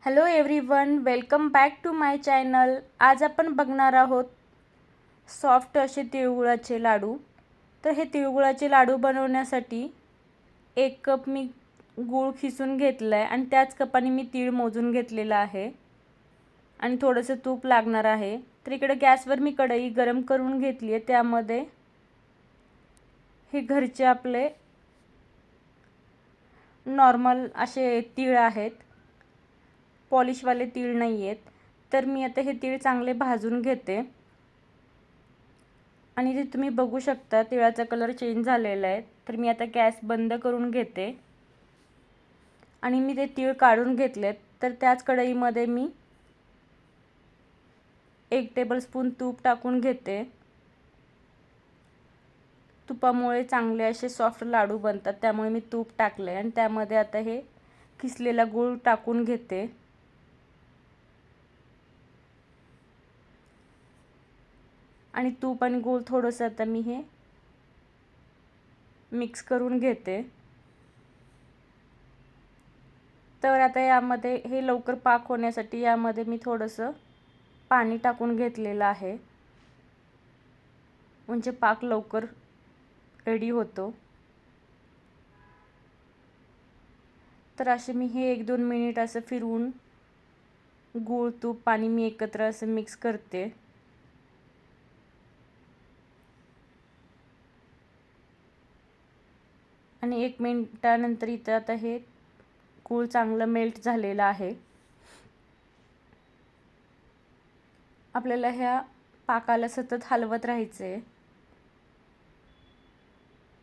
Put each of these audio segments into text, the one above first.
Hello everyone, welcome back to my channel. आज आपण बघणार आहोत सॉफ्ट असे तिळगुळाचे लाडू. तर हे तिळगुळाचे लाडू बनवण्यासाठी 1 कप मी गूळ खिसून घेतला आहे आणि त्याच कपाने मी तीळ मोजून घेतलेला आहे आणि थोडंसं तूप लागणार आहे. तर इकडे गॅसवर मी कढई गरम करून घेतली आहे. त्यामध्ये हे घरचे आपले नॉर्मल असे तीळ आहेत, पॉलिशवाले तीळ नाही आहेत. तर मी आता हे तीळ चांगले भाजून घेते आणि ते तुम्ही बघू शकता तिळाचा कलर चेंज झालेला आहे. तर मी आता गॅस बंद करून घेते आणि मी ते तीळ काढून घेतलेत. तर त्याच कढईमध्ये मी 1 टेबलस्पून तूप टाकून घेते. तुपामुळे चांगले असे सॉफ्ट लाडू बनतात, त्यामुळे मी तूप टाकले आणि त्यामध्ये आता हे किसलेला गूळ टाकून घेते. आणि तूप आणि गूळ थोडंसं आता मी हे मिक्स करून घेते. तर आता यामध्ये हे लवकर पाक होण्यासाठी यामध्ये मी थोडंसं पाणी टाकून घेतलेलं आहे, म्हणजे पाक लवकर रेडी होतो. तर असे मी हे 1-2 मिनिट असं फिरवून गूळ, तूप, पाणी मी एकत्र असं मिक्स करते. आणि 1 मिनिटानंतर इथं आता हे गूळ चांगलं मेल्ट झालेलं आहे. आपल्याला ह्या पाकाला सतत हलवत राहायचं आहे.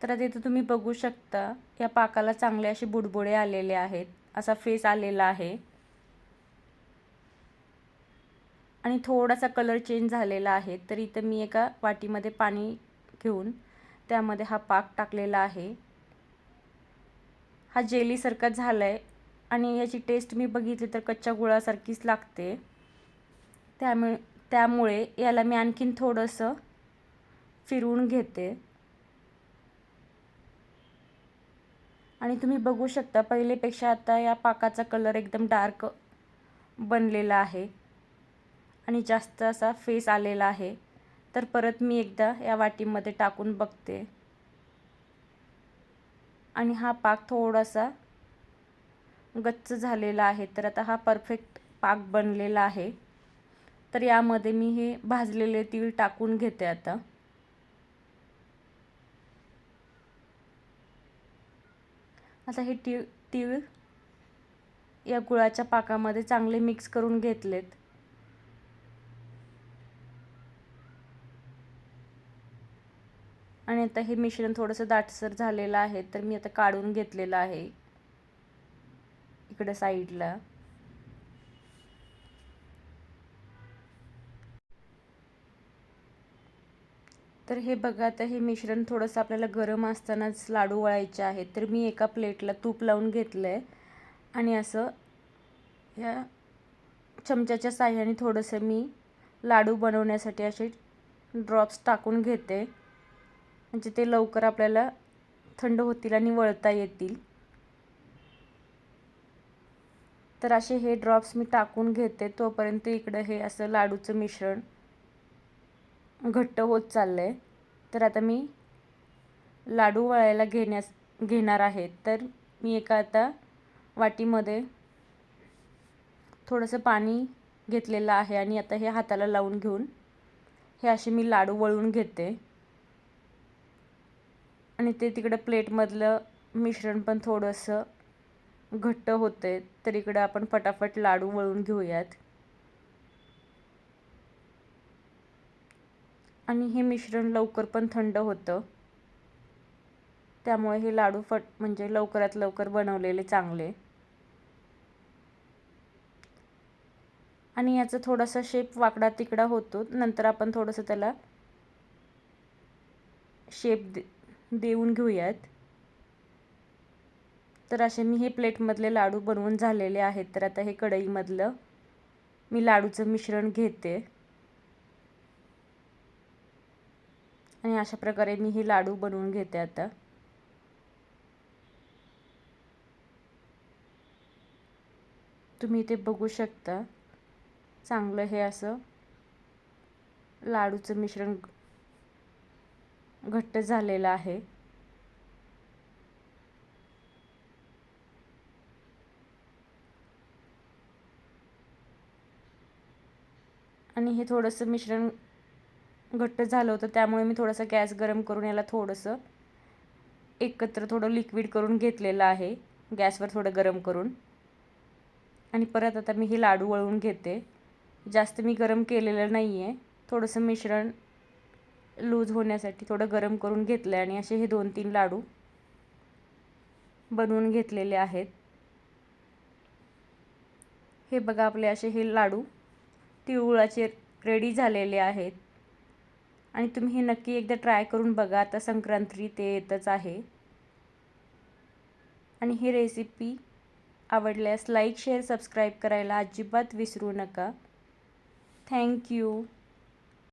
तर आता इथं तुम्ही बघू शकता या पाकाला चांगले असे बुडबुडे आलेले आहेत, असा फेस आलेला आहे आणि थोडासा कलर चेंज झालेला आहे. तर इथं मी एका वाटीमध्ये पाणी घेऊन त्यामध्ये हा पाक टाकलेला आहे. हा जेलीसारखा झाला आहे आणि याची टेस्ट मी बघितली तर कच्च्या गुळासारखीच लागते. त्यामुळे याला मी आणखीन थोडंसं फिरवून घेते. आणि तुम्ही बघू शकता पहिलेपेक्षा आता या पाकाचा कलर एकदम डार्क बनलेला आहे आणि जास्त असा फेस आलेला आहे. तर परत मी एकदा या वाटीमध्ये टाकून बघते आणि हा पाक थोडासा गच्च झालेला आहे. तर आता हा परफेक्ट पाक बनलेला आहे. तर यामध्ये मी हे भाजलेले तीळ टाकून घेते. आता हे तीळ या गुळाच्या पाकामध्ये चांगले मिक्स करून घेतलेत. आणि आता हे मिश्रण थोडंसं दाटसर झालेलं आहे, तर मी आता काढून घेतलेलं आहे इकडे साईडला. तर हे बघा, आता हे मिश्रण थोडंसं आपल्याला गरम असतानाच लाडू वळायचे आहेत. तर मी एका प्लेटला तूप लावून घेतलं आहे आणि असं या चमच्याच्या साहाय्याने थोडंसं मी लाडू बनवण्यासाठी असे ड्रॉप्स टाकून घेते, म्हणजे ते लवकर आपल्याला थंड होतील आणि वळता येतील. तर असे हे ड्रॉप्स मी टाकून घेते. तोपर्यंत इकडं हे असं लाडूचं मिश्रण घट्ट होत चाललं आहे. तर आता मी लाडू वळायला घेणार आहे. तर मी एका आता वाटीमध्ये थोडंसं पाणी घेतलेलं आहे आणि आता हे हाताला लावून घेऊन हे असे मी लाडू वळून घेते. आणि ते तिकडं प्लेटमधलं मिश्रण पण थोडंसं घट्ट होते. तर इकडं आपण फटाफट लाडू वळून घेऊयात. आणि हे मिश्रण लवकर पण थंड होतं, त्यामुळे हे लाडू म्हणजे लवकरात लवकर बनवलेले चांगले. आणि याचा थोडासा शेप वाकडा तिकडा होतो, नंतर आपण थोडंसं त्याला शेप देऊन घेऊयात. तर असे मी हे प्लेटमधले लाडू बनवून झालेले आहेत. तर आता हे कढईमधलं मी लाडूचं मिश्रण घेते आणि अशा प्रकारे मी हे लाडू बनवून घेते आता. तुम्ही ते बघू शकता, चांगलं हे असं लाडूचं मिश्रण घट्ट झालेलं आहे. आणि हे थोडंसं मिश्रण घट्ट झालं होतं, त्यामुळे मी थोडासा गॅस गरम करून याला थोडंसं एकत्र थोडं लिक्विड करून घेतलेलं आहे, गॅसवर थोडं गरम करून. आणि परत आता मी हे लाडू वळवून घेते. जास्त मी गरम केलेलं नाही आहे, थोडंसं मिश्रण लूज होण्यासाठी थोडं गरम करून घेतलं आहे. आणि असे हे 2-3 लाडू बनवून घेतलेले आहेत. हे बघा, आपले असे हे लाडू तिळगुळाचे रेडी झालेले आहेत. आणि तुम्ही हे नक्की एकदा ट्राय करून बघा. आता संक्रांती ते येतच आहे. आणि ही रेसिपी आवडल्यास लाईक, शेअर, सबस्क्राईब करायला अजिबात विसरू नका. थँक्यू.